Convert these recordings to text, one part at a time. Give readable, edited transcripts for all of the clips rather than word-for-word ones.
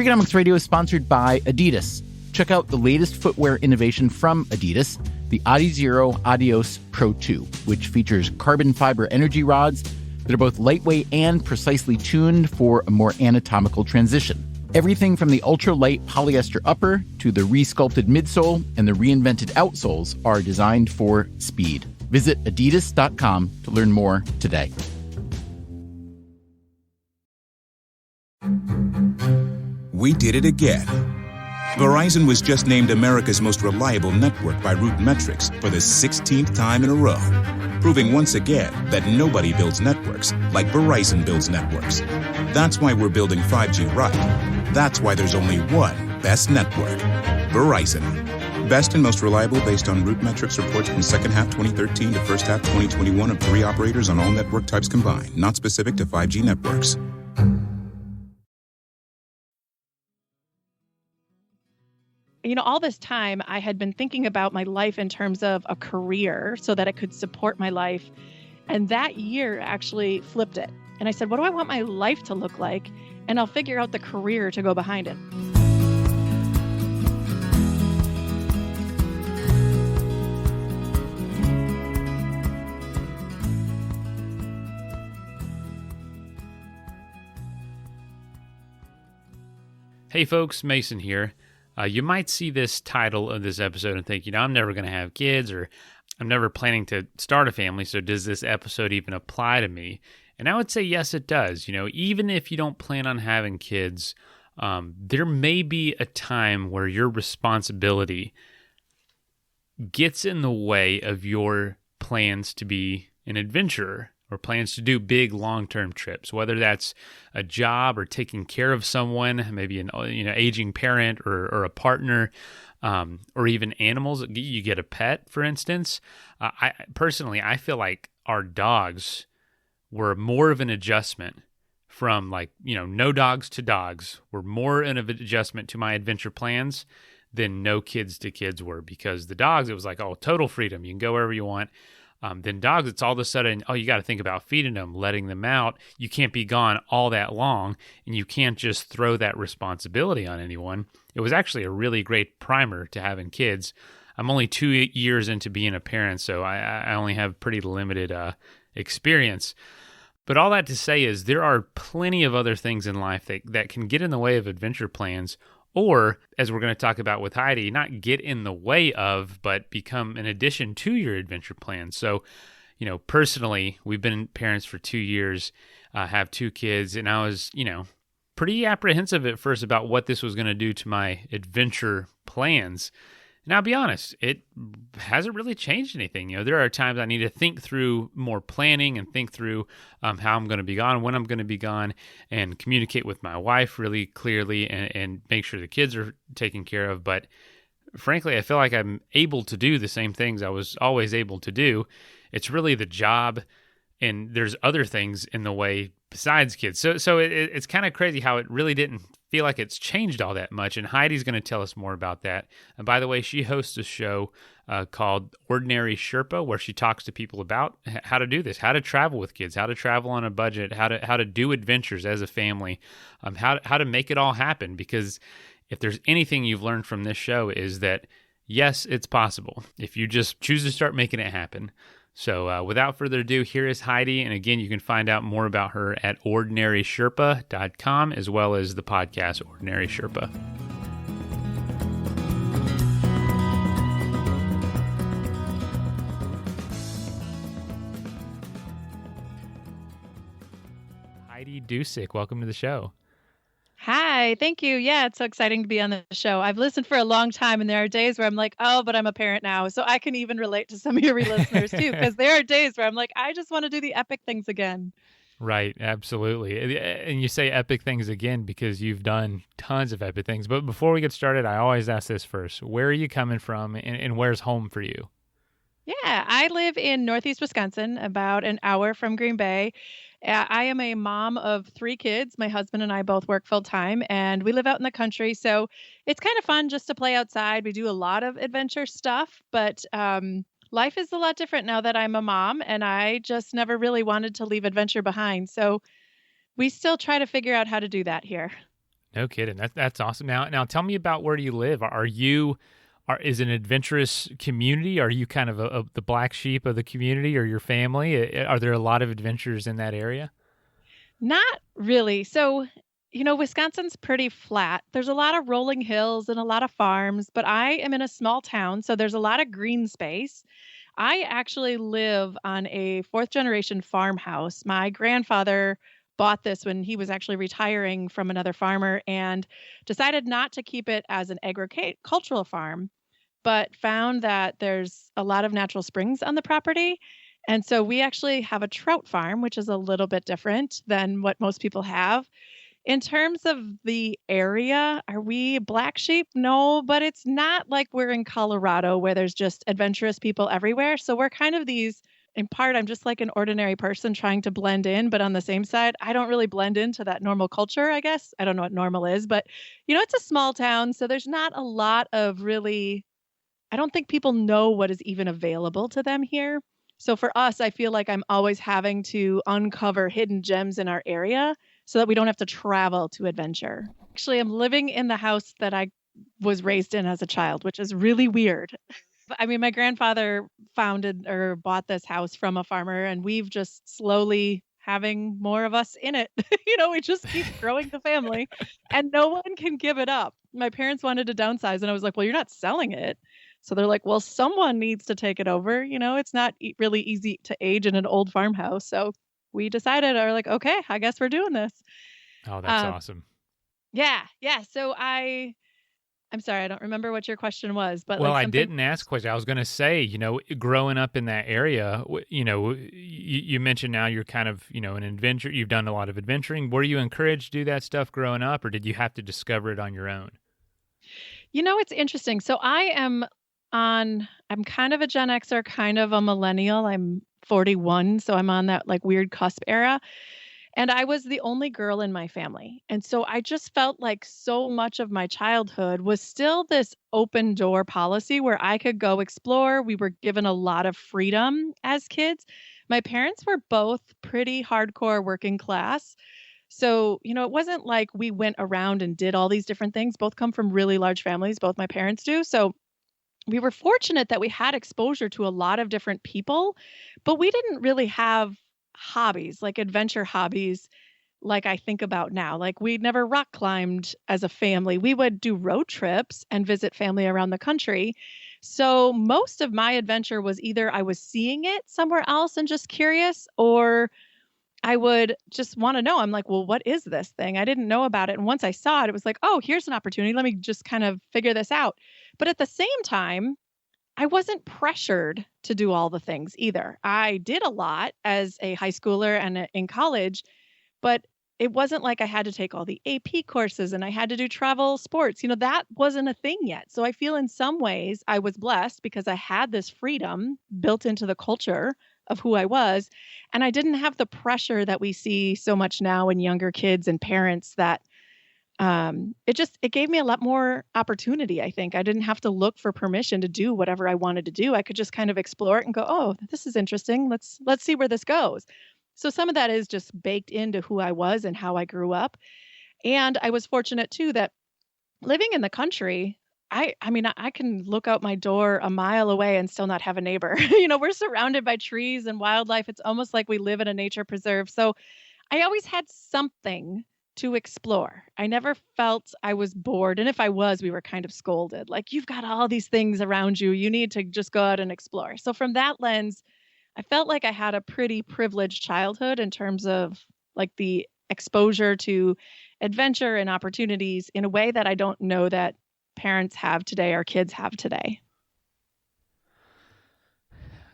Freakonomics Radio is sponsored by Adidas. Check out the latest footwear innovation from Adidas, the Adizero Adios Pro 2, which features carbon fiber energy rods that are both lightweight and precisely tuned for a more anatomical transition. Everything from the ultra-light polyester upper to the re-sculpted midsole and the reinvented outsoles are designed for speed. Visit adidas.com to learn more today. We did it again. Verizon was just named America's most reliable network by Root Metrics for the 16th time in a row, proving once again that nobody builds networks like Verizon builds networks. That's why we're building 5G right. That's why there's only one best network, Verizon. Best and most reliable based on Root Metrics reports from second half 2013 to first half 2021 of 3 operators on all network types combined, not specific to 5G networks. You know, all this time I had been thinking about my life in terms of a career so that it could support my life. And that year actually flipped it. And I said, what do I want my life to look like? And I'll figure out the career to go behind it. Hey folks, Mason here. You might see this title of this episode and think, I'm never going to have kids, or I'm never planning to start a family, so does this episode even apply to me? And I would say yes, it does. Even if you don't plan on having kids, there may be a time where your responsibility gets in the way of your plans to be an adventurer, or plans to do big long-term trips, whether that's a job or taking care of someone, maybe an aging parent or a partner, or even animals. You get a pet, for instance. I feel like our dogs were more of an adjustment from no dogs to dogs, were more of an adjustment to my adventure plans than no kids to kids were, because the dogs, it was like, total freedom. You can go wherever you want. Then dogs, it's all of a sudden, you got to think about feeding them, letting them out. You can't be gone all that long, and you can't just throw that responsibility on anyone. It was actually a really great primer to having kids. I'm only 2 years into being a parent, so I only have pretty limited experience. But all that to say is there are plenty of other things in life that can get in the way of adventure plans, or, as we're going to talk about with Heidi, not get in the way of, but become an addition to your adventure plan. So, personally, we've been parents for 2 years, have 2 kids, and I was, pretty apprehensive at first about what this was going to do to my adventure plans. And I'll be honest, it hasn't really changed anything. There are times I need to think through more planning and think through how I'm going to be gone, when I'm going to be gone, and communicate with my wife really clearly and make sure the kids are taken care of. But frankly, I feel like I'm able to do the same things I was always able to do. It's really the job, and there's other things in the way besides kids. So it's kind of crazy how it really didn't feel like it's changed all that much, and Heidi's going to tell us more about that. And by the way, she hosts a show called Ordinary Sherpa, where she talks to people about how to do this, how to travel with kids, how to travel on a budget, how to do adventures as a family, how to make it all happen. Because if there's anything you've learned from this show is that, yes, it's possible if you just choose to start making it happen. So without further ado, here is Heidi. And again, you can find out more about her at ordinarysherpa.com, as well as the podcast Ordinary Sherpa. Heidi Dusick, welcome to the show. Hi, thank you. Yeah, it's so exciting to be on the show. I've listened for a long time, and there are days where I'm like, but I'm a parent now. So I can even relate to some of your listeners too, because there are days where I'm like, I just want to do the epic things again. Right, absolutely. And you say epic things again because you've done tons of epic things. But before we get started, I always ask this first. Where are you coming from, and where's home for you? Yeah, I live in Northeast Wisconsin, about an hour from Green Bay. I am a mom of 3 kids. My husband and I both work full time, and we live out in the country. So it's kind of fun just to play outside. We do a lot of adventure stuff, but life is a lot different now that I'm a mom, and I just never really wanted to leave adventure behind. So we still try to figure out how to do that here. No kidding. That's awesome. Now tell me about where you live. Is it an adventurous community? Are you kind of the black sheep of the community, or your family? Are there a lot of adventures in that area? Not really. So, Wisconsin's pretty flat. There's a lot of rolling hills and a lot of farms, but I am in a small town, so there's a lot of green space. I actually live on a fourth generation farmhouse. My grandfather bought this when he was actually retiring from another farmer and decided not to keep it as an agricultural farm, but found that there's a lot of natural springs on the property. And so we actually have a trout farm, which is a little bit different than what most people have. In terms of the area, are we black sheep? No, but it's not like we're in Colorado where there's just adventurous people everywhere. So we're kind of these, in part, I'm just like an ordinary person trying to blend in, but on the same side, I don't really blend into that normal culture, I guess. I don't know what normal is, but it's a small town. So there's not a lot of really, I don't think people know what is even available to them here. So for us, I feel like I'm always having to uncover hidden gems in our area so that we don't have to travel to adventure. Actually, I'm living in the house that I was raised in as a child, which is really weird. I mean, my grandfather founded or bought this house from a farmer, and we've just slowly having more of us in it. We just keep growing the family, and no one can give it up. My parents wanted to downsize, and I was like, well, you're not selling it. So they're like, well, someone needs to take it over. It's not really easy to age in an old farmhouse. So we decided, are like, okay, I guess we're doing this. Oh, that's awesome. Yeah. Yeah. So I'm sorry, I don't remember what your question was, but well, like I didn't ask a question. I was going to say, growing up in that area, you mentioned now you're kind of, an adventure. You've done a lot of adventuring. Were you encouraged to do that stuff growing up, or did you have to discover it on your own? It's interesting. So I'm kind of a Gen Xer, kind of a millennial. I'm 41, so I'm on that like weird cusp era. And I was the only girl in my family. And so I just felt like so much of my childhood was still this open door policy where I could go explore. We were given a lot of freedom as kids. My parents were both pretty hardcore working class. So, it wasn't like we went around and did all these different things. Both come from really large families, both my parents do. So we were fortunate that we had exposure to a lot of different people, but we didn't really have hobbies, like adventure hobbies, like I think about now. Like we never rock climbed as a family. We would do road trips and visit family around the country. So most of my adventure was either I was seeing it somewhere else and just curious, or I would just want to know. I'm like, well, what is this thing? I didn't know about it. And once I saw it, it was like, oh, here's an opportunity. Let me just kind of figure this out. But at the same time, I wasn't pressured to do all the things either. I did a lot as a high schooler and in college, but it wasn't like I had to take all the AP courses and I had to do travel sports. That wasn't a thing yet. So I feel in some ways I was blessed because I had this freedom built into the culture of who I was. And I didn't have the pressure that we see so much now in younger kids and parents that it gave me a lot more opportunity. I think I didn't have to look for permission to do whatever I wanted to do. I could just kind of explore it and go, oh, this is interesting. Let's see where this goes. So some of that is just baked into who I was and how I grew up. And I was fortunate too that living in the country, I mean, I can look out my door a mile away and still not have a neighbor. We're surrounded by trees and wildlife. It's almost like we live in a nature preserve. So I always had something to explore. I never felt I was bored. And if I was, we were kind of scolded. Like, you've got all these things around you. You need to just go out and explore. So from that lens, I felt like I had a pretty privileged childhood in terms of like the exposure to adventure and opportunities in a way that I don't know that parents have today or kids have today.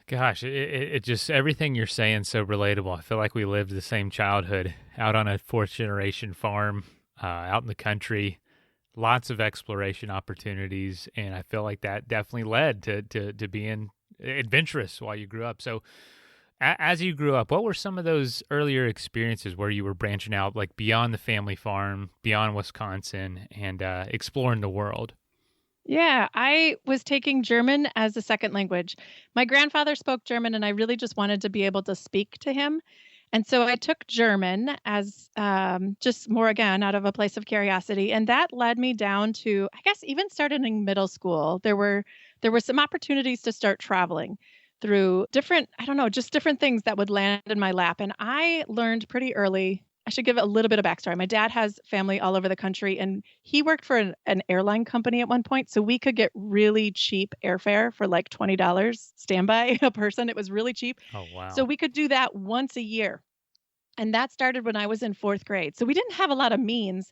Gosh, it just, everything you're saying so relatable. I feel like we lived the same childhood out on a fourth generation farm, out in the country, lots of exploration opportunities. And I feel like that definitely led to being adventurous while you grew up. So as you grew up, what were some of those earlier experiences where you were branching out, like beyond the family farm, beyond Wisconsin, and exploring the world? Yeah, I was taking German as a second language. My grandfather spoke German, and I really just wanted to be able to speak to him. And so I took German as just more, again, out of a place of curiosity. And that led me down to, I guess, even starting in middle school, there were some opportunities to start traveling through different, I don't know, just different things that would land in my lap. And I learned pretty early. I should give a little bit of backstory. My dad has family all over the country, and he worked for an airline company at one point. So we could get really cheap airfare for like $20 standby a person. It was really cheap. Oh, wow. So we could do that once a year. And that started when I was in fourth grade. So we didn't have a lot of means,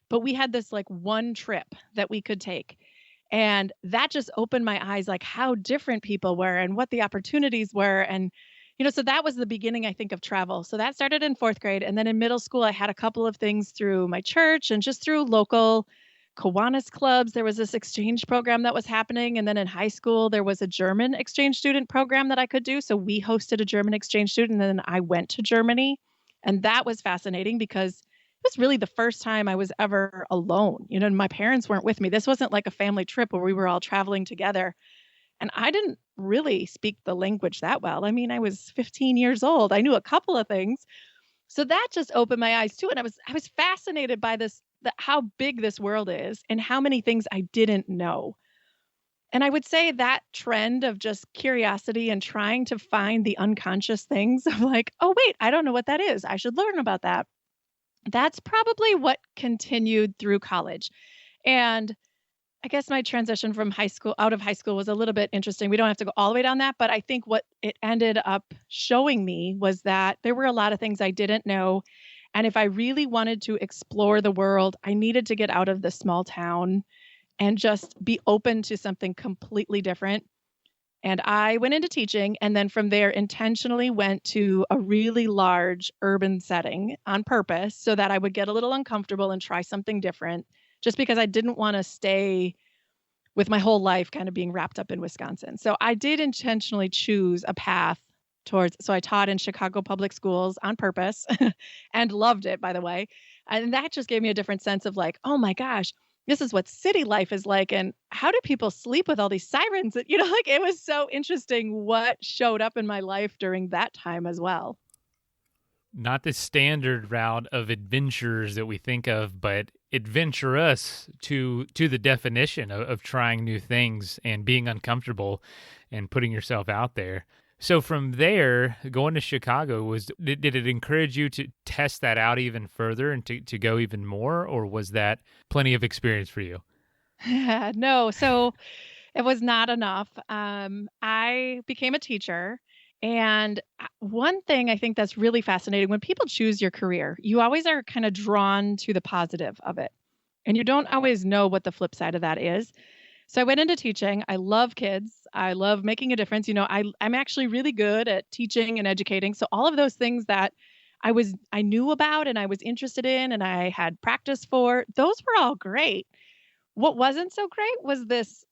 but we had this like one trip that we could take. And that just opened my eyes, like how different people were and what the opportunities were. And, so that was the beginning, I think, of travel. So that started in fourth grade. And then in middle school, I had a couple of things through my church and just through local Kiwanis clubs. There was this exchange program that was happening. And then in high school, there was a German exchange student program that I could do. So we hosted a German exchange student, and then I went to Germany. And that was fascinating because it was really the first time I was ever alone. My parents weren't with me. This wasn't like a family trip where we were all traveling together. And I didn't really speak the language that well. I mean, I was 15 years old. I knew a couple of things. So that just opened my eyes too. And I was fascinated by how big this world is and how many things I didn't know. And I would say that trend of just curiosity and trying to find the unconscious things of like, oh, wait, I don't know what that is. I should learn about that. That's probably what continued through college. And I guess my transition from out of high school was a little bit interesting. We don't have to go all the way down that, but I think what it ended up showing me was that there were a lot of things I didn't know. And if I really wanted to explore the world, I needed to get out of the small town and just be open to something completely different. And I went into teaching, and then from there intentionally went to a really large urban setting on purpose so that I would get a little uncomfortable and try something different, just because I didn't want to stay with my whole life kind of being wrapped up in Wisconsin. So I did intentionally choose a path so I taught in Chicago public schools on purpose and loved it, by the way. And that just gave me a different sense of like, oh my gosh, this is what city life is like. And how do people sleep with all these sirens? Like it was so interesting what showed up in my life during that time as well. Not the standard route of adventures that we think of, but adventurous to the definition of trying new things and being uncomfortable and putting yourself out there. So from there, going to Chicago, did it encourage you to test that out even further and to go even more, or was that plenty of experience for you? No, so it was not enough. I became a teacher. And one thing I think that's really fascinating, when people choose your career, you always are kind of drawn to the positive of it. And you don't always know what the flip side of that is. So I went into teaching. I love kids. I love making a difference. I'm actually really good at teaching and educating. So all of those things that I knew about and I was interested in and I had practice for, those were all great. What wasn't so great was this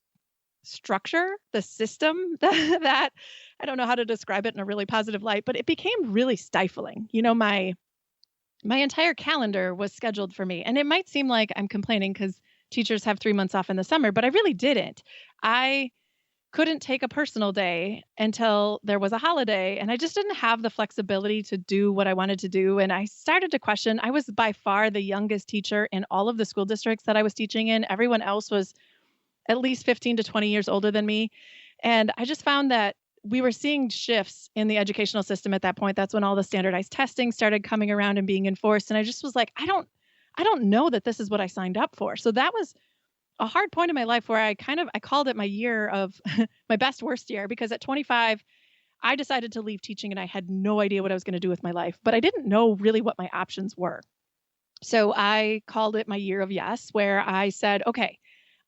structure, the system that I don't know how to describe it in a really positive light, but it became really stifling. My entire calendar was scheduled for me. And it might seem like I'm complaining because teachers have 3 months off in the summer, but I really didn't. I couldn't take a personal day until there was a holiday, and I just didn't have the flexibility to do what I wanted to do. And I started to question. I was by far the youngest teacher in all of the school districts that I was teaching in. Everyone else was at least 15 to 20 years older than me. And I just found that we were seeing shifts in the educational system at that point. That's when all the standardized testing started coming around and being enforced. And I just was like, I don't know that this is what I signed up for. So that was a hard point in my life where I called it my year of my best worst year, because at 25, I decided to leave teaching and I had no idea what I was going to do with my life, but I didn't know really what my options were. So I called it my year of yes, where I said, okay,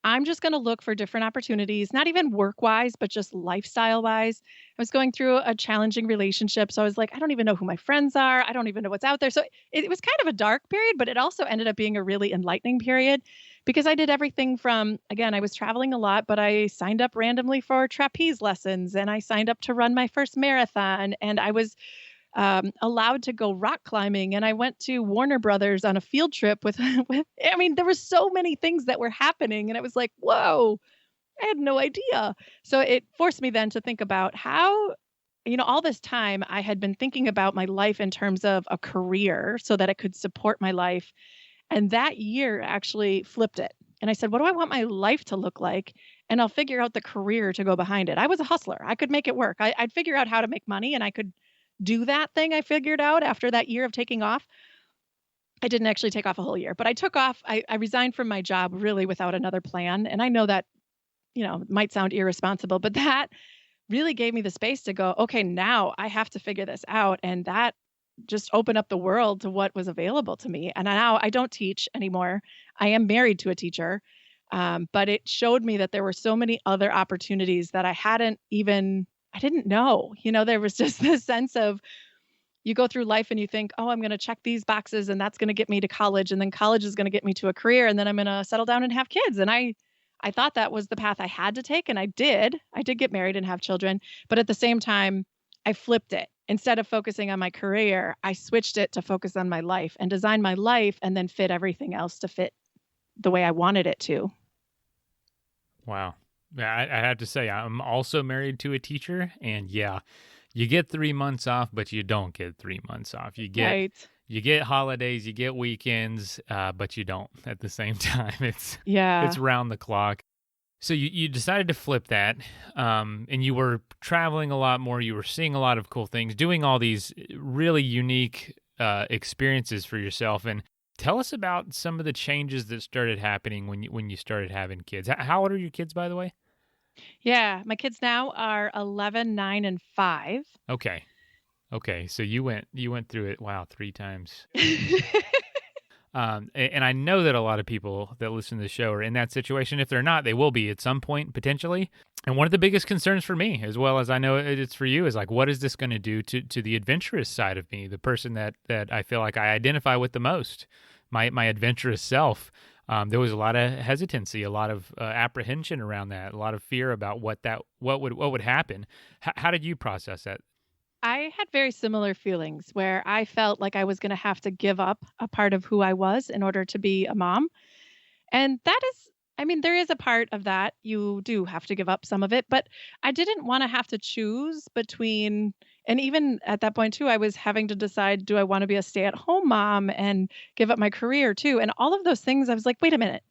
I'm just going to look for different opportunities, not even work-wise, but just lifestyle-wise. I was going through a challenging relationship. So I was like, I don't even know who my friends are. I don't even know what's out there. So it was kind of a dark period, but it also ended up being a really enlightening period because I did everything from, again, I was traveling a lot, but I signed up randomly for trapeze lessons and I signed up to run my first marathon, and I was allowed to go rock climbing. And I went to Warner Brothers on a field trip with, there were so many things that were happening. And it was like, whoa, I had no idea. So it forced me then to think about how all this time I had been thinking about my life in terms of a career so that it could support my life. And that year actually flipped it. And I said, what do I want my life to look like? And I'll figure out the career to go behind it. I was a hustler. I could make it work. I'd figure out how to make money and I could do that thing I figured out after that year of taking off. I didn't actually take off a whole year, but I took off. I resigned from my job really without another plan. And I know that, it might sound irresponsible, but that really gave me the space to go, okay, now I have to figure this out. And that just opened up the world to what was available to me. And now I don't teach anymore. I am married to a teacher. But it showed me that there were so many other opportunities that I didn't know. There was just this sense of, you go through life and you think, oh, I'm going to check these boxes and that's going to get me to college. And then college is going to get me to a career. And then I'm going to settle down and have kids. And I thought that was the path I had to take. And I did get married and have children. But at the same time, I flipped it. Instead of focusing on my career, I switched it to focus on my life and design my life and then fit everything else to fit the way I wanted it to. Wow. I have to say, I'm also married to a teacher, and yeah, you get 3 months off, but you don't get 3 months off. You get holidays, you get weekends, but you don't at the same time. It's round the clock. So you decided to flip that, and you were traveling a lot more. You were seeing a lot of cool things, doing all these really unique experiences for yourself. And tell us about some of the changes that started happening when you started having kids. How old are your kids, by the way? Yeah, my kids now are 11, 9, and 5. Okay. So you went through it. Wow, 3 times. And I know that a lot of people that listen to the show are in that situation. If they're not, they will be at some point, potentially. And one of the biggest concerns for me, as well as I know it's for you, is like, what is this going to do to the adventurous side of me, the person that I feel like I identify with the most, my adventurous self? There was a lot of hesitancy, a lot of apprehension around that, a lot of fear about what would happen. How did you process that? I had very similar feelings where I felt like I was going to have to give up a part of who I was in order to be a mom. And there is a part of that. You do have to give up some of it, but I didn't want to have to choose between, and even at that point too, I was having to decide, do I want to be a stay-at-home mom and give up my career too? And all of those things, I was like, wait a minute.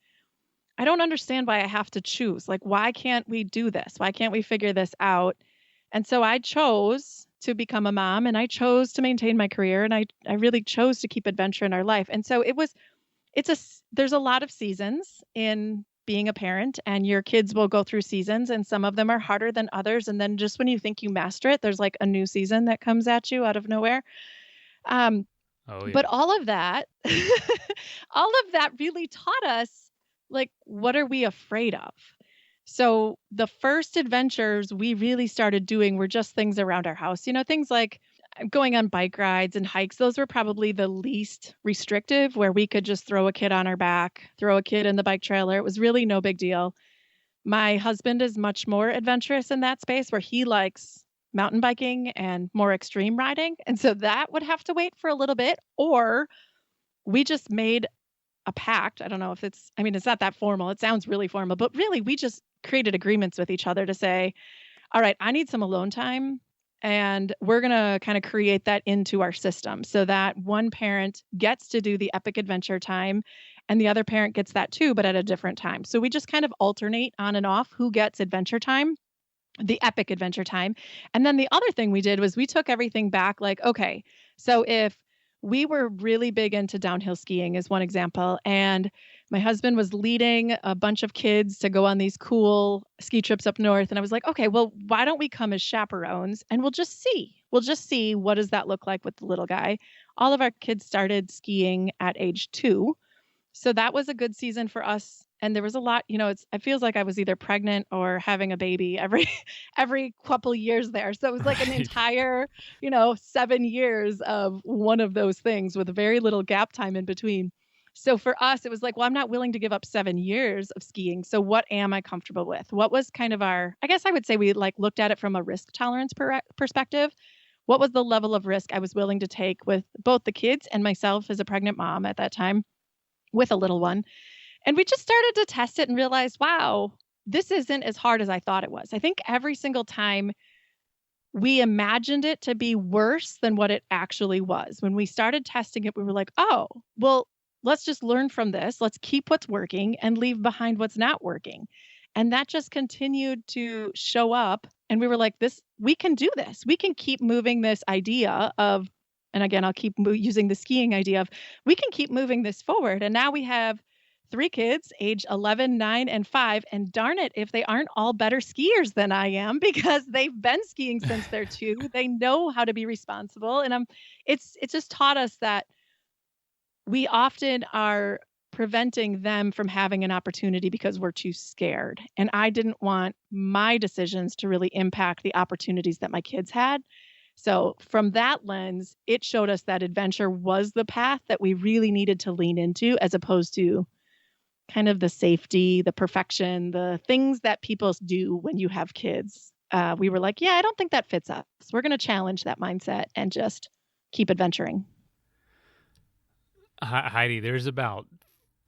I don't understand why I have to choose. Like, why can't we do this? Why can't we figure this out? And so I chose to become a mom and I chose to maintain my career and I really chose to keep adventure in our life. And so there's a lot of seasons in being a parent and your kids will go through seasons and some of them are harder than others. And then just when you think you master it, there's like a new season that comes at you out of nowhere. Oh, yeah. But all of that really taught us, like, what are we afraid of? So the first adventures we really started doing were just things around our house, things like going on bike rides and hikes. Those were probably the least restrictive, where we could just throw a kid on our back, throw a kid in the bike trailer. It was really no big deal. My husband is much more adventurous in that space where he likes mountain biking and more extreme riding. And so that would have to wait for a little bit, or we just made a pact. I don't know if it's not that formal. It sounds really formal, but really we just created agreements with each other to say, all right, I need some alone time. And we're going to kind of create that into our system so that one parent gets to do the epic adventure time and the other parent gets that too, but at a different time. So we just kind of alternate on and off who gets adventure time, the epic adventure time. And then the other thing we did was we took everything back. Like, okay, so if we were really big into downhill skiing is one example. And my husband was leading a bunch of kids to go on these cool ski trips up north. And I was like, okay, well, why don't we come as chaperones and we'll just see. What does that look like with the little guy? All of our kids started skiing at age 2. So that was a good season for us. And there was a lot, it feels like I was either pregnant or having a baby every couple years there. So it was like an entire, 7 years of one of those things with very little gap time in between. So for us, it was like, well, I'm not willing to give up 7 years of skiing. So what am I comfortable with? What was kind of I guess I would say we looked at it from a risk tolerance perspective. What was the level of risk I was willing to take with both the kids and myself as a pregnant mom at that time with a little one? And we just started to test it and realized, wow, this isn't as hard as I thought it was. I think every single time we imagined it to be worse than what it actually was. When we started testing it, we were like, oh, well, let's just learn from this. Let's keep what's working and leave behind what's not working. And that just continued to show up. And we were like, we can do this. We can keep moving this idea of, and again, I'll keep using the skiing idea of, we can keep moving this forward. And now we have 3 kids, age 11, 9, and 5. And darn it, if they aren't all better skiers than I am, because they've been skiing since they're 2, they know how to be responsible. And it's just taught us that we often are preventing them from having an opportunity because we're too scared. And I didn't want my decisions to really impact the opportunities that my kids had. So from that lens, it showed us that adventure was the path that we really needed to lean into, as opposed to kind of the safety, the perfection, the things that people do when you have kids. We were like, yeah, I don't think that fits us. We're going to challenge that mindset and just keep adventuring. Heidi, there's about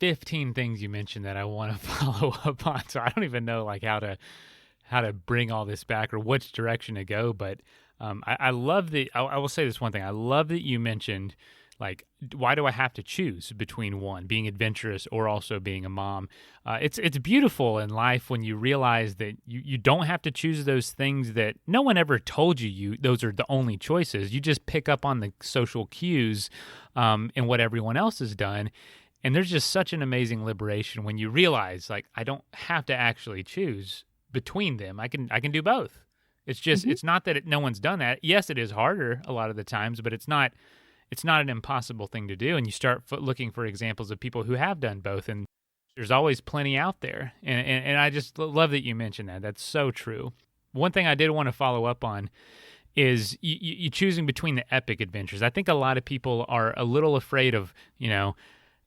15 things you mentioned that I want to follow up on. So I don't even know like how to bring all this back or which direction to go. But I love that. I will say this one thing. I love that you mentioned, like, why do I have to choose between one, being adventurous or also being a mom? It's beautiful in life when you realize that you don't have to choose those things that no one ever told you those are the only choices. You just pick up on the social cues and what everyone else has done. And there's just such an amazing liberation when you realize, like, I don't have to actually choose between them. I can do both. It's just it's not that no one's done that. Yes, it is harder a lot of the times, but it's not an impossible thing to do. And you start looking for examples of people who have done both, and there's always plenty out there. And I just love that you mentioned that. That's so true. One thing I did want to follow up on is you choosing between the epic adventures. I think a lot of people are a little afraid of,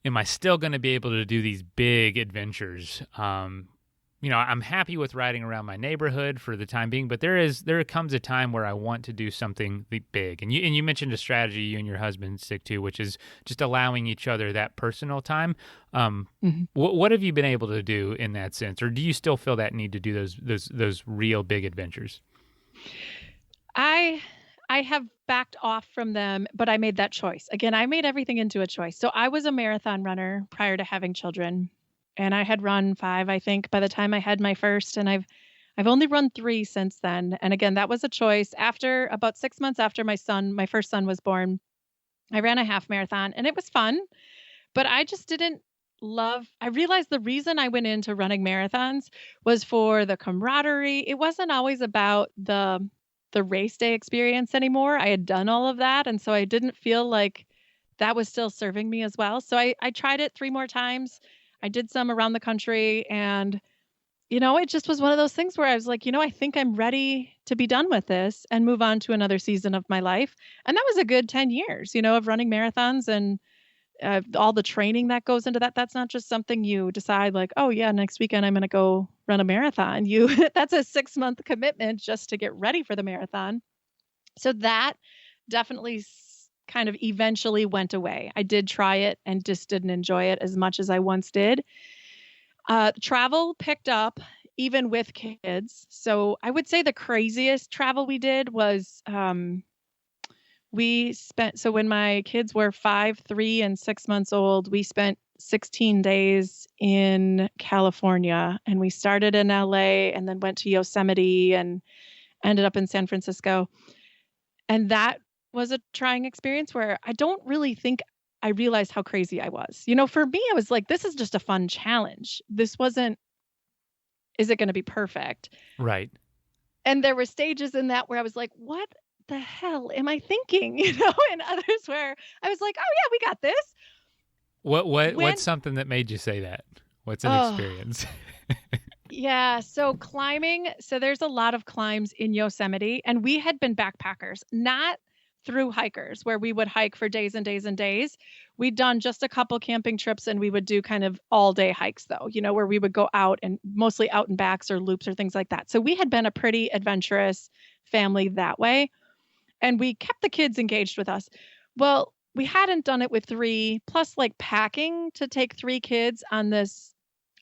am I still going to be able to do these big adventures? I'm happy with riding around my neighborhood for the time being, but there comes a time where I want to do something big. And you mentioned a strategy you and your husband stick to, which is just allowing each other that personal time. What have you been able to do in that sense, or do you still feel that need to do those real big adventures? I have backed off from them, but I made that choice. Again, I made everything into a choice. So I was a marathon runner prior to having children. And I had run 5, I think, by the time I had my first, and I've only run 3 since then. And again, that was a choice. After about 6 months after my first son was born, I ran a half marathon, and it was fun, but I just didn't I realized the reason I went into running marathons was for the camaraderie. It wasn't always about the race day experience anymore. I had done all of that, and so I didn't feel like that was still serving me as well. So I tried it 3 more times. I did some around the country, and, it just was one of those things where I was like, I think I'm ready to be done with this and move on to another season of my life. And that was a good 10 years, of running marathons and all the training that goes into that. That's not just something you decide like, oh yeah, next weekend I'm going to go run a marathon. That's a 6-month commitment just to get ready for the marathon. So that definitely kind of eventually went away. I did try it and just didn't enjoy it as much as I once did. Travel picked up even with kids. So I would say the craziest travel we did was when my kids were 5, 3, and 6 months old, we spent 16 days in California, and we started in LA and then went to Yosemite and ended up in San Francisco. And that was a trying experience where I don't really think I realized how crazy I was. For me, I was like, this is just a fun challenge. This wasn't, is it going to be perfect? Right. And there were stages in that where I was like, what the hell am I thinking? And others where I was like, oh yeah, we got this. What's something that made you say that? What's an experience? Yeah. So climbing. So there's a lot of climbs in Yosemite, and we had been backpackers, not through hikers where we would hike for days and days and days. We'd done just a couple camping trips, and we would do kind of all day hikes though, where we would go out and mostly out and backs or loops or things like that. So we had been a pretty adventurous family that way. And we kept the kids engaged with us. Well, we hadn't done it with 3, plus like packing to take 3 kids on this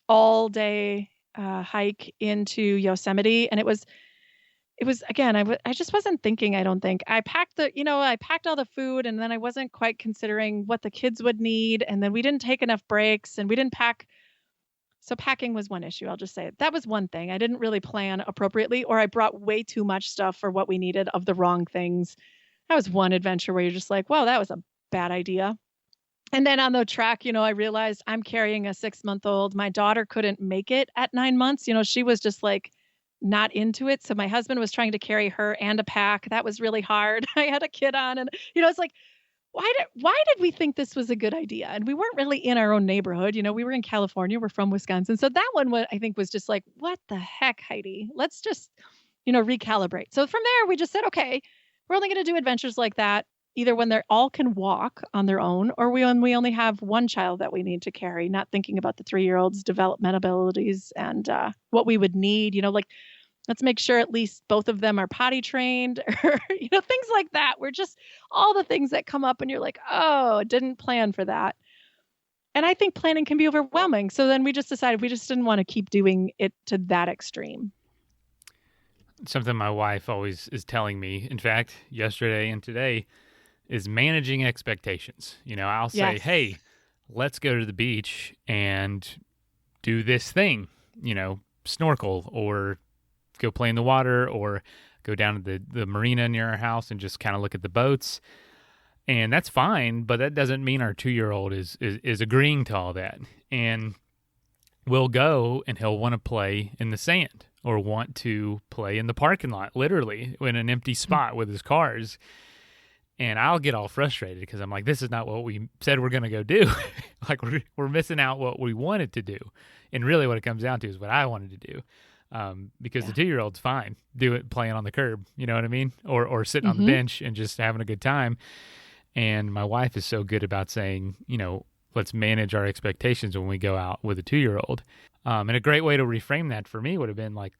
all day hike into Yosemite. And it was, again, I just wasn't thinking, I don't think. I packed I packed all the food, and then I wasn't quite considering what the kids would need. And then we didn't take enough breaks, and we didn't pack. So packing was one issue. I'll just say it. That was one thing. I didn't really plan appropriately, or I brought way too much stuff for what we needed of the wrong things. That was one adventure where you're just like, wow, that was a bad idea. And then on the track, I realized I'm carrying a 6-month-old. My daughter couldn't make it at 9 months. She was just like not into it. So my husband was trying to carry her and a pack. That was really hard. I had a kid on, and it's like, why did we think this was a good idea? And we weren't really in our own neighborhood. We were in California. We're from Wisconsin. So that one, I think, was just like, what the heck, Heidi? Let's just, recalibrate. So from there, we just said, okay, we're only going to do adventures like that, either when they all can walk on their own, or when we only have one child that we need to carry, not thinking about the 3-year-old's developmental abilities and what we would need, like, let's make sure at least both of them are potty trained, or, things like that. We're just all the things that come up and you're like, oh, didn't plan for that. And I think planning can be overwhelming. So then we just decided we just didn't want to keep doing it to that extreme. Something my wife always is telling me, in fact, yesterday and today, is managing expectations. I'll say, Yes. hey, let's go to the beach and do this thing, snorkel or go play in the water or go down to the marina near our house and just kind of look at the boats. And that's fine, but that doesn't mean our 2-year-old is agreeing to all that. And we'll go and he'll want to play in the sand or want to play in the parking lot, literally in an empty spot with his cars. And I'll get all frustrated because I'm like, this is not what we said we're going to go do. Like we're missing out what we wanted to do. And really what it comes down to is what I wanted to do. Because the 2-year-old's fine, do it playing on the curb, you know what I mean? Or sitting on the bench and just having a good time. And my wife is so good about saying, let's manage our expectations when we go out with a 2-year-old. And a great way to reframe that for me would have been like,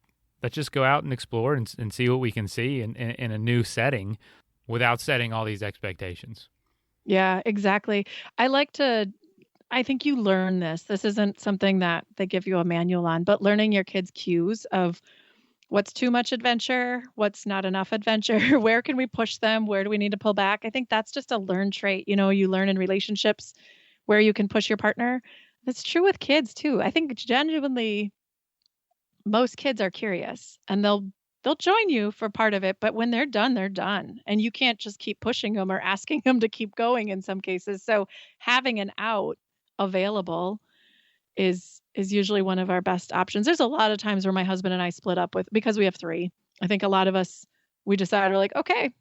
let's just go out and explore and see what we can see in a new setting without setting all these expectations. Yeah, exactly. I think you learn this. This isn't something that they give you a manual on, but learning your kids' cues of what's too much adventure, what's not enough adventure, where can we push them, where do we need to pull back? I think that's just a learned trait. You learn in relationships where you can push your partner. That's true with kids too. I think genuinely most kids are curious and they'll join you for part of it, but when they're done, they're done. And you can't just keep pushing them or asking them to keep going in some cases. So having an out available is usually one of our best options. There's a lot of times where my husband and I split up because we have 3. I think a lot of us, we decided we're like, okay,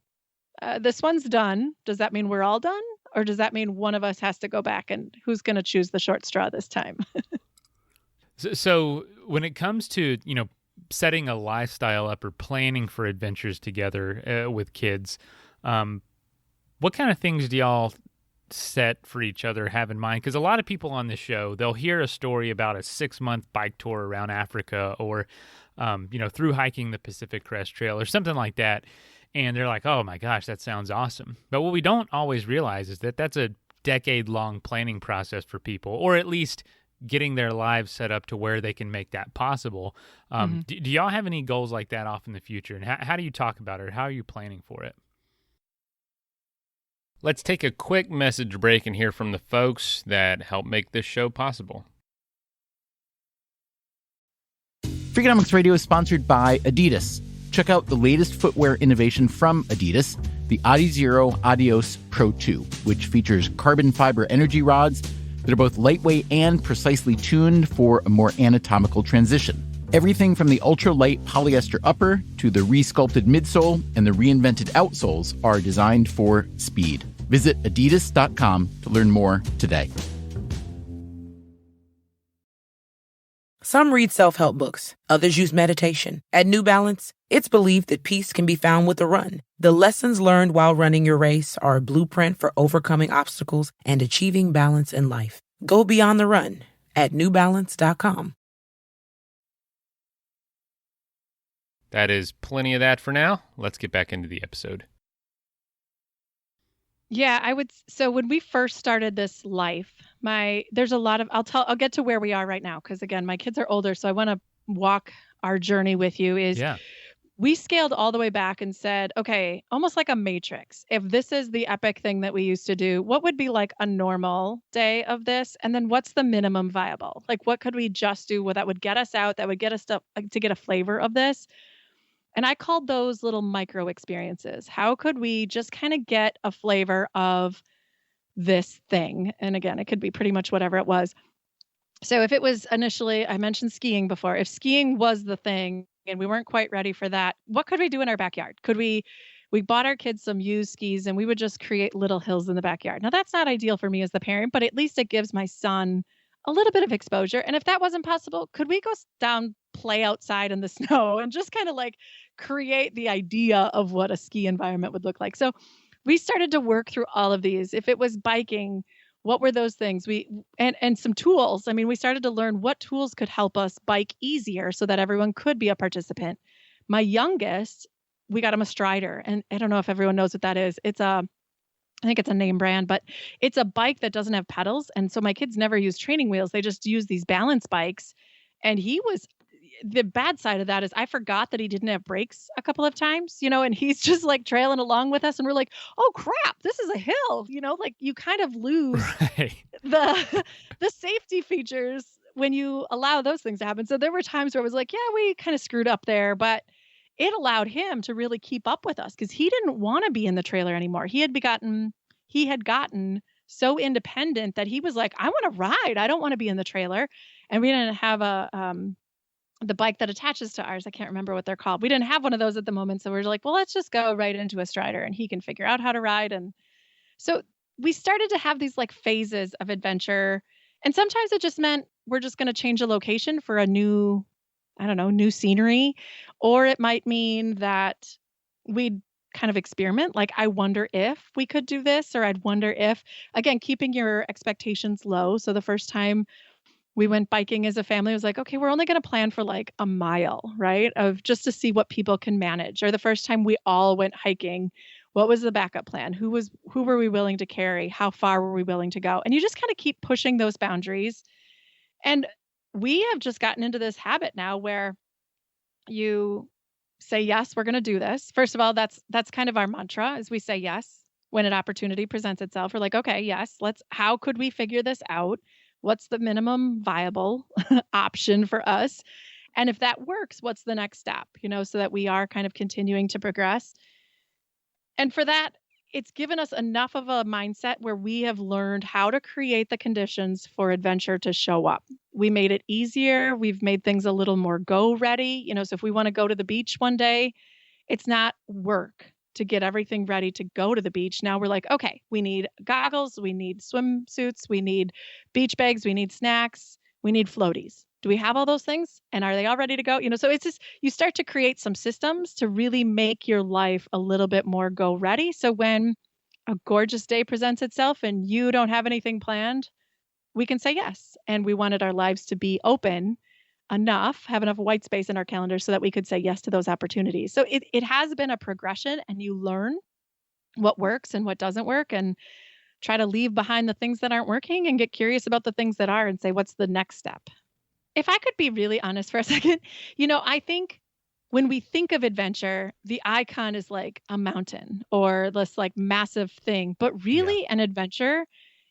this one's done. Does that mean we're all done? Or does that mean one of us has to go back, and who's going to choose the short straw this time? So when it comes to, setting a lifestyle up or planning for adventures together with kids, what kind of things do y'all set for each other, have in mind? Because a lot of people on this show, they'll hear a story about a 6-month bike tour around Africa or, through hiking the Pacific Crest Trail or something like that. And they're like, oh my gosh, that sounds awesome. But what we don't always realize is that that's a decade-long planning process for people, or at least getting their lives set up to where they can make that possible. Do y'all have any goals like that off in the future? And how do you talk about it? Or how are you planning for it? Let's take a quick message break and hear from the folks that help make this show possible. Freakonomics Radio is sponsored by Adidas. Check out the latest footwear innovation from Adidas, the Adizero Adios Pro 2, which features carbon fiber energy rods that are both lightweight and precisely tuned for a more anatomical transition. Everything from the ultra-light polyester upper to the resculpted midsole and the reinvented outsoles are designed for speed. Visit adidas.com to learn more today. Some read self-help books, others use meditation. At New Balance, it's believed that peace can be found with a run. The lessons learned while running your race are a blueprint for overcoming obstacles and achieving balance in life. Go beyond the run at newbalance.com. That is plenty of that for now. Let's get back into the episode. Yeah, so when we first started this life, there's a lot of, I'll get to where we are right now. Cause again, my kids are older. So I want to walk our journey with you we scaled all the way back and said, okay, almost like a matrix. If this is the epic thing that we used to do, what would be like a normal day of this? And then what's the minimum viable? Like, what could we just do that would get us out, that would get us to get a flavor of this? And I called those little micro experiences. How could we just kind of get a flavor of this thing? And again, it could be pretty much whatever it was. So if it was initially, I mentioned skiing before, if skiing was the thing and we weren't quite ready for that, what could we do in our backyard? We bought our kids some used skis and we would just create little hills in the backyard. Now that's not ideal for me as the parent, but at least it gives my son a little bit of exposure. And if that wasn't possible, could we go down, play outside in the snow and just kind of like create the idea of what a ski environment would look like? So we started to work through all of these. If it was biking, what were those things? And some tools. I mean, we started to learn what tools could help us bike easier so that everyone could be a participant. My youngest, we got him a Strider, and I don't know if everyone knows what that is. I think it's a name brand, but it's a bike that doesn't have pedals. And so my kids never use training wheels. They just use these balance bikes. And the bad side of that is I forgot that he didn't have brakes a couple of times, and he's just like trailing along with us and we're like, oh crap, this is a hill, like you kind of lose Right. the safety features when you allow those things to happen. So there were times where it was like, yeah, we kind of screwed up there, but it allowed him to really keep up with us because he didn't want to be in the trailer anymore. He had gotten so independent that he was like, I want to ride. I don't want to be in the trailer. And we didn't have the bike that attaches to ours. I can't remember what they're called. We didn't have one of those at the moment. So we're like, well, let's just go right into a Strider and he can figure out how to ride. And so we started to have these like phases of adventure. And sometimes it just meant we're just going to change a location for a new scenery. Or it might mean that we'd kind of experiment. Like, I wonder if we could do this, or I'd wonder if, again, keeping your expectations low. So the first time we went biking as a family, it was like, okay, we're only going to plan for like a mile, right? Of just to see what people can manage. Or the first time we all went hiking, what was the backup plan? Who were we willing to carry? How far were we willing to go? And you just kind of keep pushing those boundaries. And we have just gotten into this habit now where you say, yes, we're going to do this. First of all, that's kind of our mantra, is we say yes when an opportunity presents itself. We're like, okay, yes, how could we figure this out? What's the minimum viable option for us? And if that works, what's the next step, so that we are kind of continuing to progress. And for that, it's given us enough of a mindset where we have learned how to create the conditions for adventure to show up. We made it easier. We've made things a little more go ready. So if we want to go to the beach one day, it's not work to get everything ready to go to the beach. Now we're like, okay, we need goggles, we need swimsuits, we need beach bags, we need snacks, we need floaties. Do we have all those things? And are they all ready to go? So it's just, you start to create some systems to really make your life a little bit more go ready. So when a gorgeous day presents itself and you don't have anything planned, we can say yes. And we wanted our lives to be open enough, have enough white space in our calendar so that we could say yes to those opportunities. So it has been a progression, and you learn what works and what doesn't work, and try to leave behind the things that aren't working and get curious about the things that are and say, what's the next step? If I could be really honest for a second, I think when we think of adventure, the icon is like a mountain or this like massive thing, but really an adventure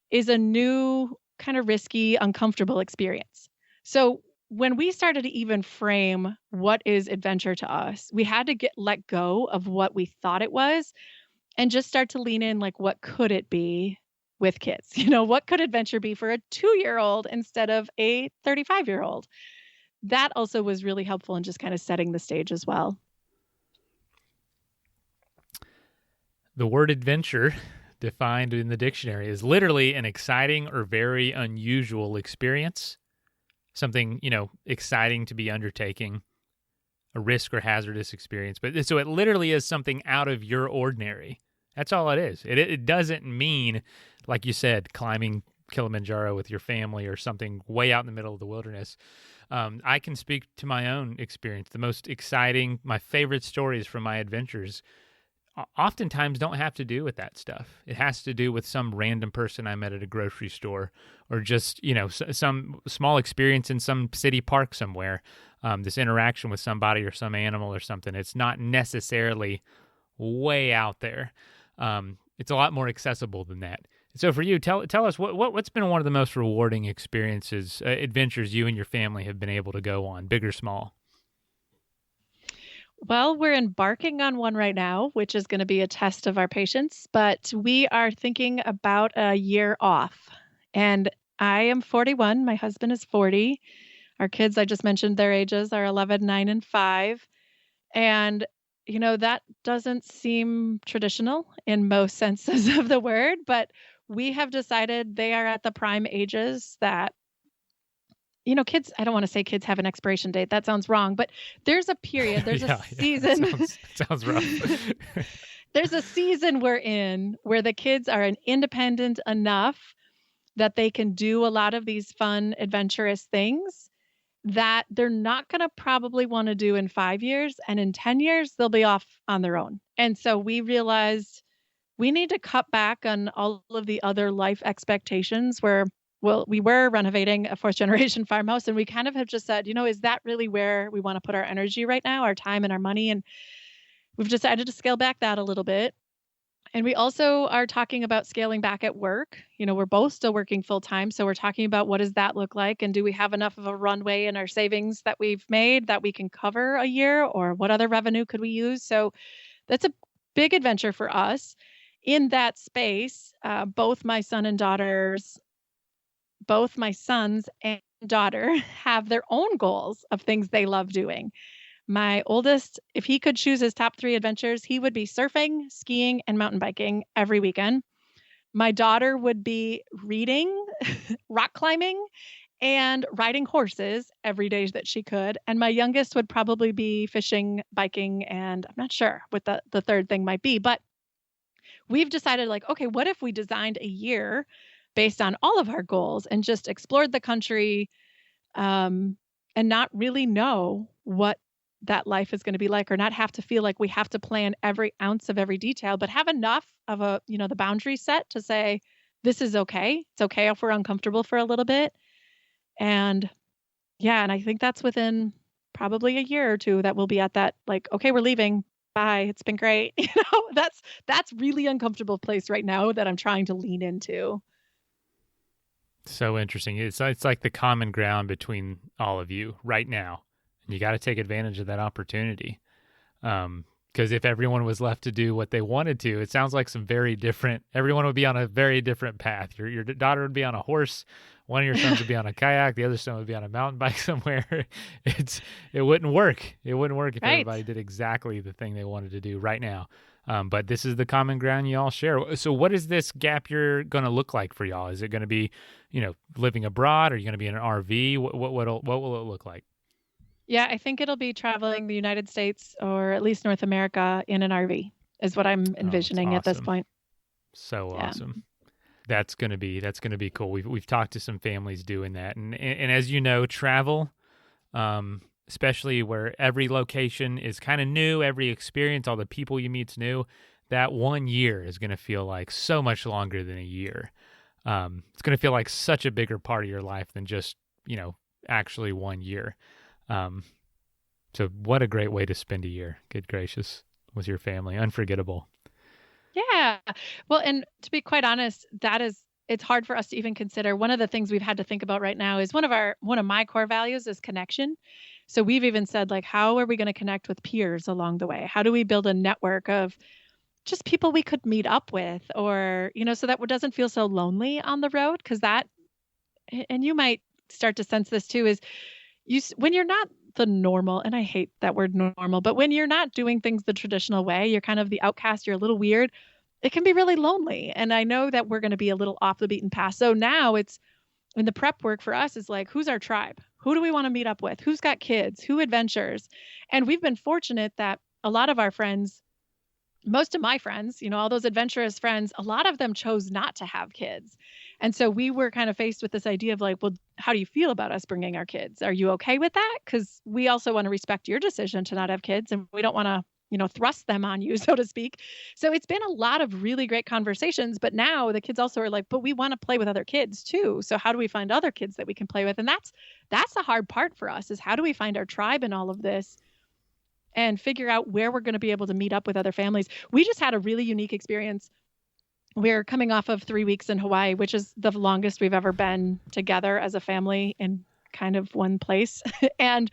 is a new kind of risky, uncomfortable experience. So when we started to even frame what is adventure to us, we had to let go of what we thought it was and just start to lean in, like, what could it be with kids? What could adventure be for a 2-year-old instead of a 35-year-old? That also was really helpful in just kind of setting the stage as well. The word adventure, defined in the dictionary, is literally an exciting or very unusual experience. Something, exciting to be undertaking, a risk or hazardous experience. But so it literally is something out of your ordinary. That's all it is. It doesn't mean, like you said, climbing Kilimanjaro with your family or something way out in the middle of the wilderness. I can speak to my own experience. The most exciting, my favorite stories from my adventures oftentimes don't have to do with that stuff. It has to do with some random person I met at a grocery store, or just, some small experience in some city park somewhere, this interaction with somebody or some animal or something. It's not necessarily way out there. It's a lot more accessible than that. So for you, tell us what's been one of the most rewarding experiences, adventures you and your family have been able to go on, big or small? Well, we're embarking on one right now, which is going to be a test of our patience, but we are thinking about a year off. And I am 41. My husband is 40. Our kids, I just mentioned their ages, are 11, 9, and 5. And, that doesn't seem traditional in most senses of the word, but we have decided they are at the prime ages that, kids, I don't want to say kids have an expiration date. That sounds wrong, but there's a period, there's a season. Sounds rough. There's a season we're in where the kids are independent enough that they can do a lot of these fun, adventurous things that they're not going to probably want to do in 5 years. And in 10 years, they'll be off on their own. And so we realized we need to cut back on all of the other life expectations where, we were renovating a fourth generation farmhouse, and we kind of have just said, is that really where we want to put our energy right now, our time and our money? And we've decided to scale back that a little bit. And we also are talking about scaling back at work. We're both still working full time. So we're talking about what does that look like? And do we have enough of a runway in our savings that we've made that we can cover a year, or what other revenue could we use? So that's a big adventure for us. In that space, both my sons and daughter have their own goals of things they love doing. My oldest, if he could choose his top 3 adventures, he would be surfing, skiing, and mountain biking every weekend. My daughter would be reading, rock climbing, and riding horses every day that she could. And my youngest would probably be fishing, biking, and I'm not sure what the third thing might be. But we've decided, okay, what if we designed a year based on all of our goals and just explored the country and not really know what that life is going to be like, or not have to feel like we have to plan every ounce of every detail, but have enough of the boundary set to say, this is okay. It's okay if we're uncomfortable for a little bit. And and I think that's within probably a year or two that we'll be at that, okay, we're leaving. Bye. It's been great. That's really uncomfortable place right now that I'm trying to lean into. So interesting. It's like the common ground between all of you right now. And you got to take advantage of that opportunity. Because if everyone was left to do what they wanted to, it sounds like everyone would be on a very different path. Your daughter would be on a horse. One of your sons would be on a kayak. The other son would be on a mountain bike somewhere. It wouldn't work. It wouldn't work if everybody did exactly the thing they wanted to do right now. But this is the common ground you all share. So what is this gap year going to look like for y'all? Is it going to be, living abroad? Are you going to be in an RV? What will it look like? Yeah, I think it'll be traveling the United States, or at least North America, in an RV is what I'm envisioning at this point. So awesome. That's going to be cool. We've talked to some families doing that. And as you know, travel, especially where every location is kind of new, every experience, all the people you meet's new, that 1 year is going to feel like so much longer than a year. It's going to feel like such a bigger part of your life than just, actually 1 year. So what a great way to spend a year. Good gracious, with your family. Unforgettable. Yeah. Well, and to be quite honest, it's hard for us to even consider. One of the things we've had to think about right now is one of my core values is connection. So we've even said, how are we going to connect with peers along the way? How do we build a network of just people we could meet up with, or, so that it doesn't feel so lonely on the road? Because and you might start to sense this too, is when you're not the normal, and I hate that word normal, but when you're not doing things the traditional way, you're kind of the outcast, you're a little weird, it can be really lonely. And I know that we're going to be a little off the beaten path. So now it's, in the prep work for us, is who's our tribe? Who do we want to meet up with? Who's got kids? Who adventures? And we've been fortunate that a lot of our friends, most of my friends, all those adventurous friends, a lot of them chose not to have kids. And so we were kind of faced with this idea of well, how do you feel about us bringing our kids? Are you okay with that? Because we also want to respect your decision to not have kids, and we don't want to, thrust them on you, so to speak. So it's been a lot of really great conversations, but now the kids also are like, but we want to play with other kids too. So how do we find other kids that we can play with? And that's the hard part for us, is how do we find our tribe in all of this and figure out where we're going to be able to meet up with other families. We just had a really unique experience. We're coming off of 3 weeks in Hawaii, which is the longest we've ever been together as a family in kind of one place. And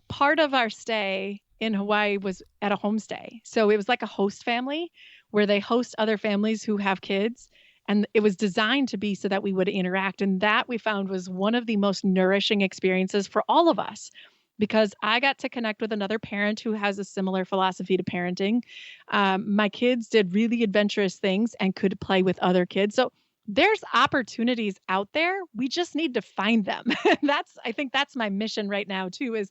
part of our stay in Hawaii was at a homestay. So it was like a host family where they host other families who have kids. And it was designed to be so that we would interact. And that we found was one of the most nourishing experiences for all of us, because I got to connect with another parent who has a similar philosophy to parenting. My kids did really adventurous things and could play with other kids. So there's opportunities out there. We just need to find them. I think that's my mission right now too, is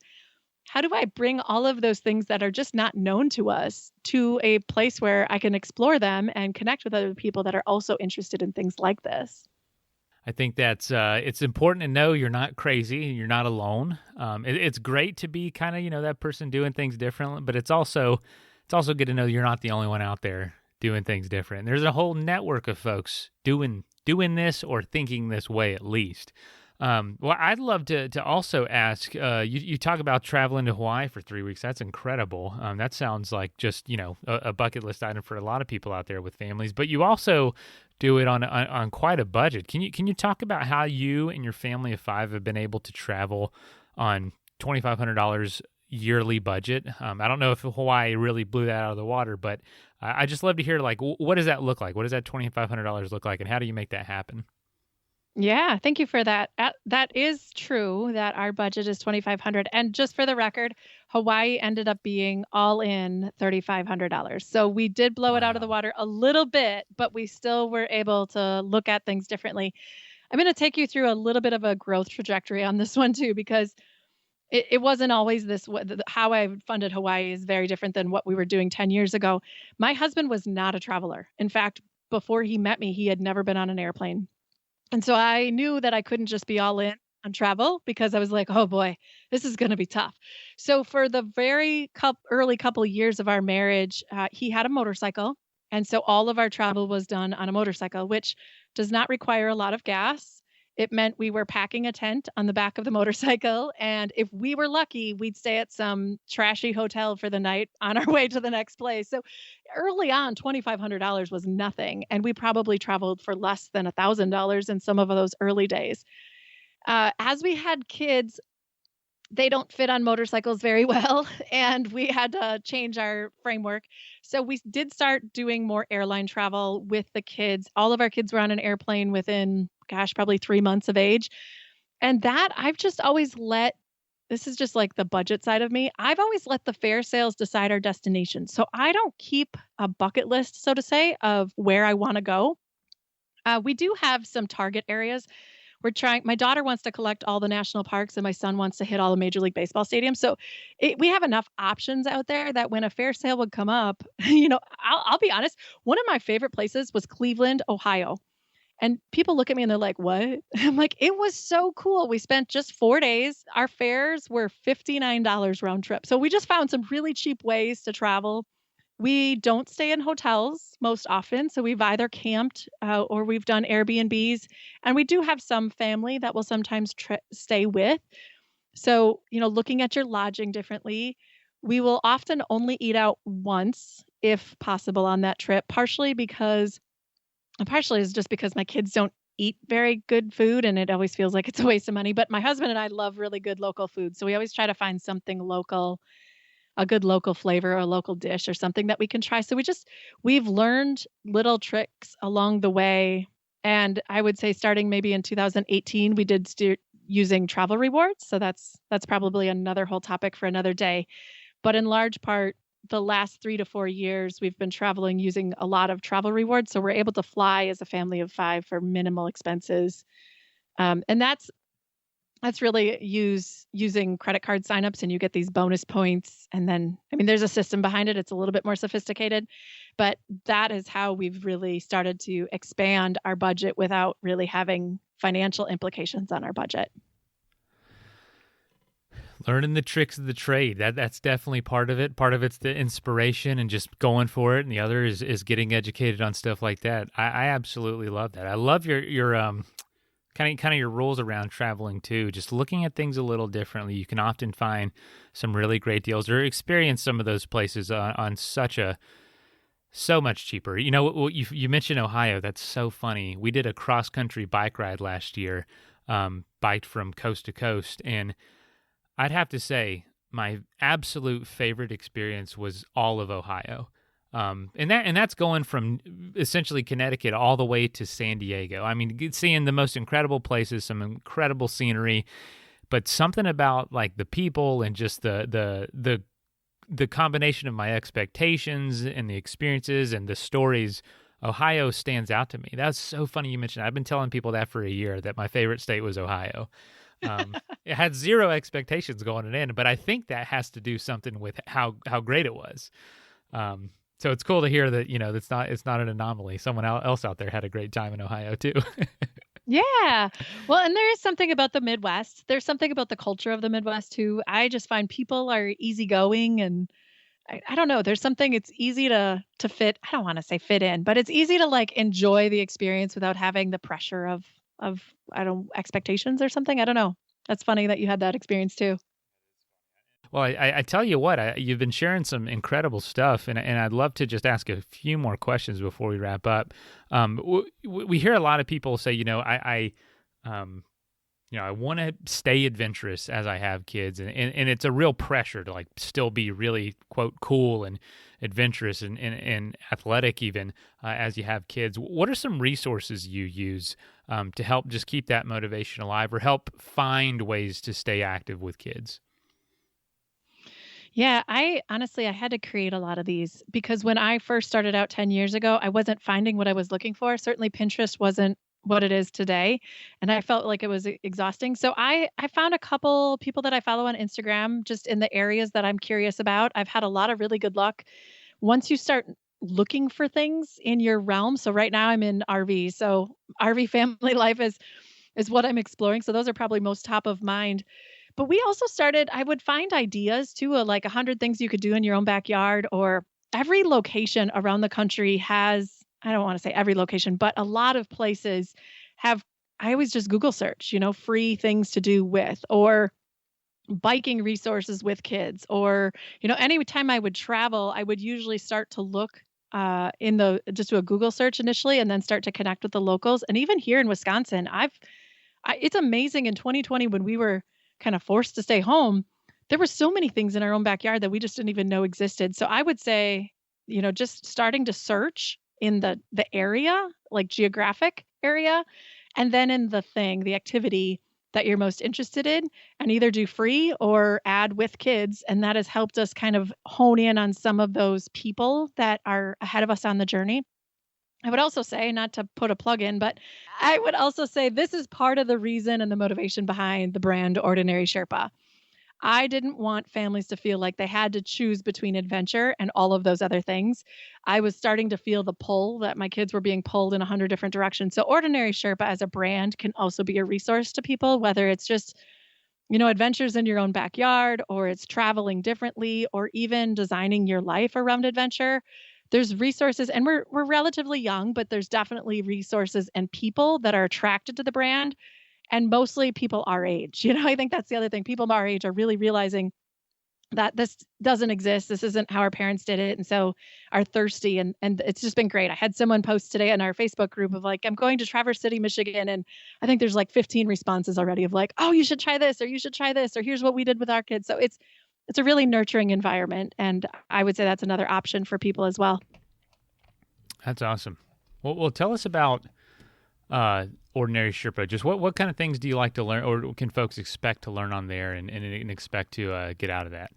how do I bring all of those things that are just not known to us to a place where I can explore them and connect with other people that are also interested in things like this? I think that's it's important to know you're not crazy, you're not alone. It's great to be kind of that person doing things differently, but it's also good to know you're not the only one out there doing things different. There's a whole network of folks doing this or thinking this way at least. Well, I'd love to also ask, you talk about traveling to Hawaii for 3 weeks. That's incredible. That sounds like just, a bucket list item for a lot of people out there with families, but you also do it on quite a budget. Can you talk about how you and your family of 5 have been able to travel on $2,500 yearly budget? I don't know if Hawaii really blew that out of the water, but I just love to hear, like, what does that look like? What does that $2,500 look like, and how do you make that happen? Yeah, thank you for that. That is true that our budget is $2,500. And just for the record, Hawaii ended up being all in $3,500. So we did blow it out of the water a little bit, but we still were able to look at things differently. I'm going to take you through a little bit of a growth trajectory on this one too, because it wasn't always this. How I funded Hawaii is very different than what we were doing 10 years ago. My husband was not a traveler. In fact, before he met me, he had never been on an airplane. And so I knew that I couldn't just be all in on travel, because I was like, oh boy, this is going to be tough. So for the very early couple of years of our marriage, he had a motorcycle. And so all of our travel was done on a motorcycle, which does not require a lot of gas. It meant we were packing a tent on the back of the motorcycle. And if we were lucky, we'd stay at some trashy hotel for the night on our way to the next place. So early on, $2,500 was nothing. And we probably traveled for less than $1,000 in some of those early days. As we had kids, they don't fit on motorcycles very well, and we had to change our framework. So we did start doing more airline travel with the kids. All of our kids were on an airplane within, probably 3 months of age. And that I've just always this is just like the budget side of me. I've always let the fare sales decide our destination. So I don't keep a bucket list, so to say, of where I want to go. We do have some target areas. My daughter wants to collect all the national parks and my son wants to hit all the Major League Baseball stadiums. So we have enough options out there that when a fair sale would come up, I'll be honest, one of my favorite places was Cleveland, Ohio. And people look at me and they're like, what? I'm like, it was so cool. We spent just 4 days. Our fares were $59 round trip. So we just found some really cheap ways to travel. We don't stay in hotels most often. So we've either camped or we've done Airbnbs. And we do have some family that will sometimes stay with. So, looking at your lodging differently, we will often only eat out once, if possible, on that trip, partially is just because my kids don't eat very good food and it always feels like it's a waste of money. But my husband and I love really good local food. So we always try to find something local, a good local flavor or a local dish or something that we can try. So we've learned little tricks along the way. And I would say starting maybe in 2018, we did using travel rewards. So that's probably another whole topic for another day. But in large part, the last 3 to 4 years, we've been traveling using a lot of travel rewards. So we're able to fly as a family of 5 for minimal expenses. And that's really using credit card signups, and you get these bonus points. And then, there's a system behind it. It's a little bit more sophisticated, but that is how we've really started to expand our budget without really having financial implications on our budget. Learning the tricks of the trade. That's definitely part of it. Part of it's the inspiration and just going for it, and the other is getting educated on stuff like that. I absolutely love that. I love your kind of your rules around traveling too. Just looking at things a little differently. You can often find some really great deals or experience some of those places on so much cheaper. You know, you mentioned Ohio. That's so funny. We did a cross country bike ride last year, biked from coast to coast, and I'd have to say my absolute favorite experience was all of Ohio. And that's going from essentially Connecticut all the way to San Diego. I mean, seeing the most incredible places, some incredible scenery, but something about like the people and just the combination of my expectations and the experiences and the stories. Ohio stands out to me. That's so funny you mentioned that. I've been telling people that for a year, that my favorite state was Ohio. It had zero expectations going in, but I think that has to do something with how great it was. So it's cool to hear that, you know, it's not an anomaly. Someone else out there had a great time in Ohio too. Yeah. Well, and there is something about the Midwest. There's something about the culture of the Midwest too. I just find people are easygoing, and I don't know. There's something, it's easy to fit. I don't want to say fit in, but it's easy to like enjoy the experience without having the pressure of expectations or something. I don't know. That's funny that you had that experience too. Well, I tell you what, you've been sharing some incredible stuff, and I'd love to just ask a few more questions before we wrap up. We hear a lot of people say, you know, I want to stay adventurous as I have kids, and it's a real pressure to like still be really quote cool and adventurous and athletic even as you have kids. What are some resources you use to help just keep that motivation alive, or help find ways to stay active with kids? Yeah, I honestly, I had to create a lot of these because when I first started out 10 years ago, I wasn't finding what I was looking for. Certainly Pinterest wasn't what it is today, and I felt like it was exhausting. So I found a couple people that I follow on Instagram just in the areas that I'm curious about. I've had a lot of really good luck once you start looking for things in your realm. So right now I'm in RV. So RV family life is what I'm exploring. So those are probably most top of mind. But we also started, I would find ideas too, like 100 things you could do in your own backyard, or every location around the country has, I don't want to say every location, but a lot of places have, I always just Google search, you know, free things to do with, or biking resources with kids, or, you know, anytime I would travel, I would usually start to look just do a Google search initially and then start to connect with the locals. And even here in Wisconsin, it's amazing in 2020 when we were kind of forced to stay home, there were so many things in our own backyard that we just didn't even know existed. So I would say, you know, just starting to search in the area, like geographic area, and then in the activity that you're most interested in, and either do free or add with kids. And that has helped us kind of hone in on some of those people that are ahead of us on the journey. I would also say, not to put a plug in, but I would also say this is part of the reason and the motivation behind the brand Ordinary Sherpa. I didn't want families to feel like they had to choose between adventure and all of those other things. I was starting to feel the pull that my kids were being pulled in 100 different directions. So Ordinary Sherpa as a brand can also be a resource to people, whether it's just, you know, adventures in your own backyard, or it's traveling differently, or even designing your life around adventure. There's resources, and we're relatively young, but there's definitely resources and people that are attracted to the brand, and mostly people our age. You know, I think that's the other thing. People our age are really realizing that this doesn't exist. This isn't how our parents did it, and so are thirsty. And it's just been great. I had someone post today in our Facebook group of like, I'm going to Traverse City, Michigan, and I think there's like 15 responses already of like, oh, you should try this, or you should try this, or here's what we did with our kids. So it's a really nurturing environment. And I would say that's another option for people as well. That's awesome. Well, tell us about Ordinary Sherpa. Just what kind of things do you like to learn, or can folks expect to learn on there and expect to get out of that?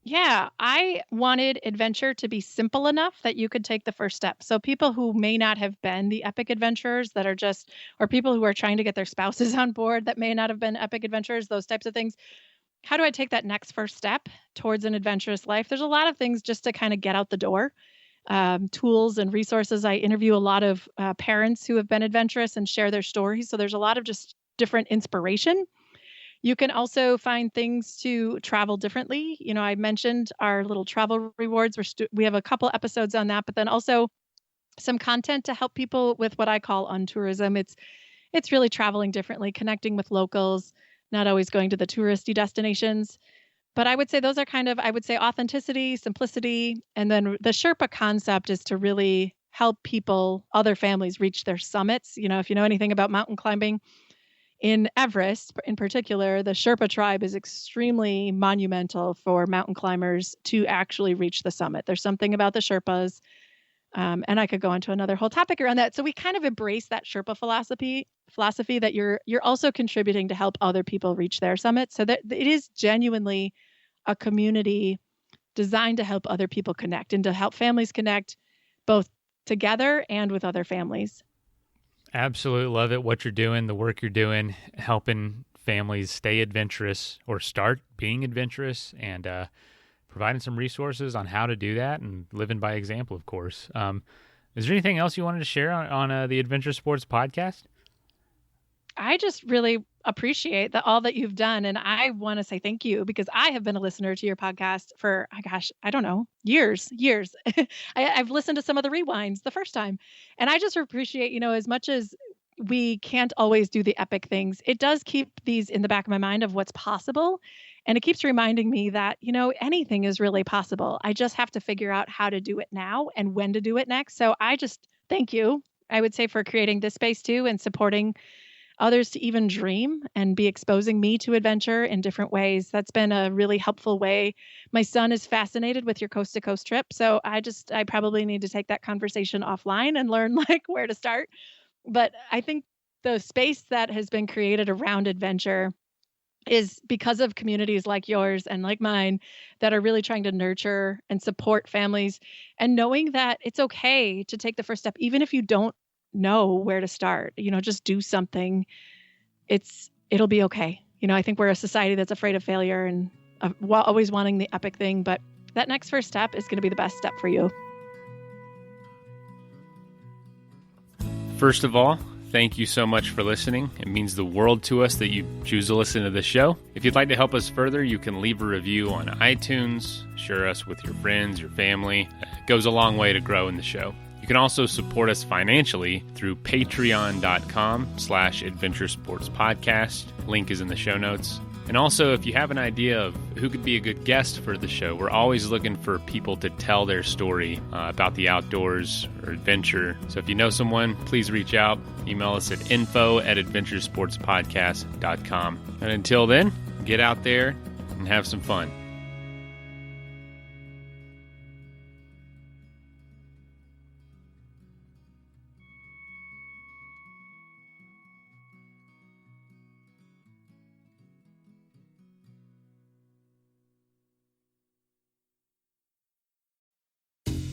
Yeah, I wanted adventure to be simple enough that you could take the first step. So people who may not have been the epic adventurers that are just, or people who are trying to get their spouses on board that may not have been epic adventurers, those types of things. How do I take that next first step towards an adventurous life? There's a lot of things just to kind of get out the door, tools and resources. I interview a lot of parents who have been adventurous and share their stories. So there's a lot of just different inspiration. You can also find things to travel differently. I mentioned our little travel rewards. We have a couple episodes on that, but then also some content to help people with what I call untourism. It's really traveling differently, connecting with locals, not always going to the touristy destinations. But I would say those are authenticity, simplicity, and then the Sherpa concept is to really help people, other families reach their summits. If you know anything about mountain climbing, in Everest in particular, the Sherpa tribe is extremely monumental for mountain climbers to actually reach the summit. There's something about the Sherpas, and I could go into another whole topic around that. So we kind of embrace that Sherpa philosophy that you're also contributing to help other people reach their summit. So that it is genuinely a community designed to help other people connect and to help families connect both together and with other families. Absolutely love it, what you're doing, the work you're doing, helping families stay adventurous or start being adventurous, and providing some resources on how to do that and living by example, of course. Is there anything else you wanted to share on the Adventure Sports podcast? I just really appreciate all that you've done. And I want to say thank you because I have been a listener to your podcast for, I don't know, years. I've listened to some of the rewinds the first time. And I just appreciate, as much as we can't always do the epic things, it does keep these in the back of my mind of what's possible. And it keeps reminding me that, anything is really possible. I just have to figure out how to do it now and when to do it next. So I just thank you, I would say, for creating this space too and supporting others to even dream and be exposing me to adventure in different ways. That's been a really helpful way. My son is fascinated with your coast to coast trip. So I probably need to take that conversation offline and learn where to start. But I think the space that has been created around adventure is because of communities like yours and like mine that are really trying to nurture and support families, and knowing that it's okay to take the first step, even if you don't know where to start. Just do something. It'll be okay. I think we're a society that's afraid of failure and always wanting the epic thing, but that next first step is going to be the best step for you. First of all, thank you so much for listening. It means the world to us that you choose to listen to the show. If you'd like to help us further, you can leave a review on iTunes, share us with your friends, your family. It goes a long way to grow in the show. You can also support us financially through patreon.com/adventuresportspodcast. Link is in the show notes. And also, if you have an idea of who could be a good guest for the show, we're always looking for people to tell their story about the outdoors or adventure. So if you know someone, please reach out. Email us at info@adventuresportspodcast.com. And until then, get out there and have some fun.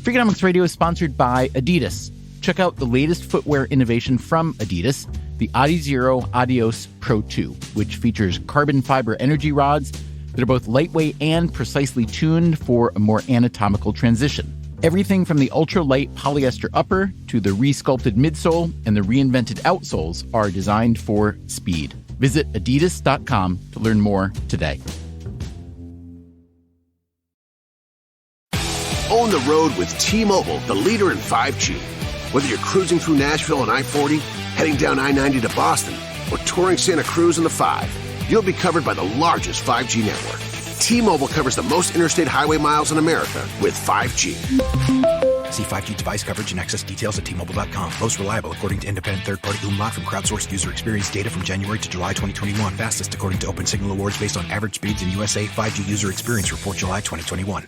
Freakonomics Radio is sponsored by Adidas. Check out the latest footwear innovation from Adidas, the Adizero Adios Pro 2, which features carbon fiber energy rods that are both lightweight and precisely tuned for a more anatomical transition. Everything from the ultra-light polyester upper to the re-sculpted midsole and the reinvented outsoles are designed for speed. Visit adidas.com to learn more today. Own the road with T-Mobile, the leader in 5G. Whether you're cruising through Nashville on I-40, heading down I-90 to Boston, or touring Santa Cruz in the 5, you'll be covered by the largest 5G network. T-Mobile covers the most interstate highway miles in America with 5G. See 5G device coverage and access details at T-Mobile.com. Most reliable according to independent third-party Umlaut from crowdsourced user experience data from January to July 2021. Fastest according to Open Signal Awards based on average speeds in USA. 5G user experience report July 2021.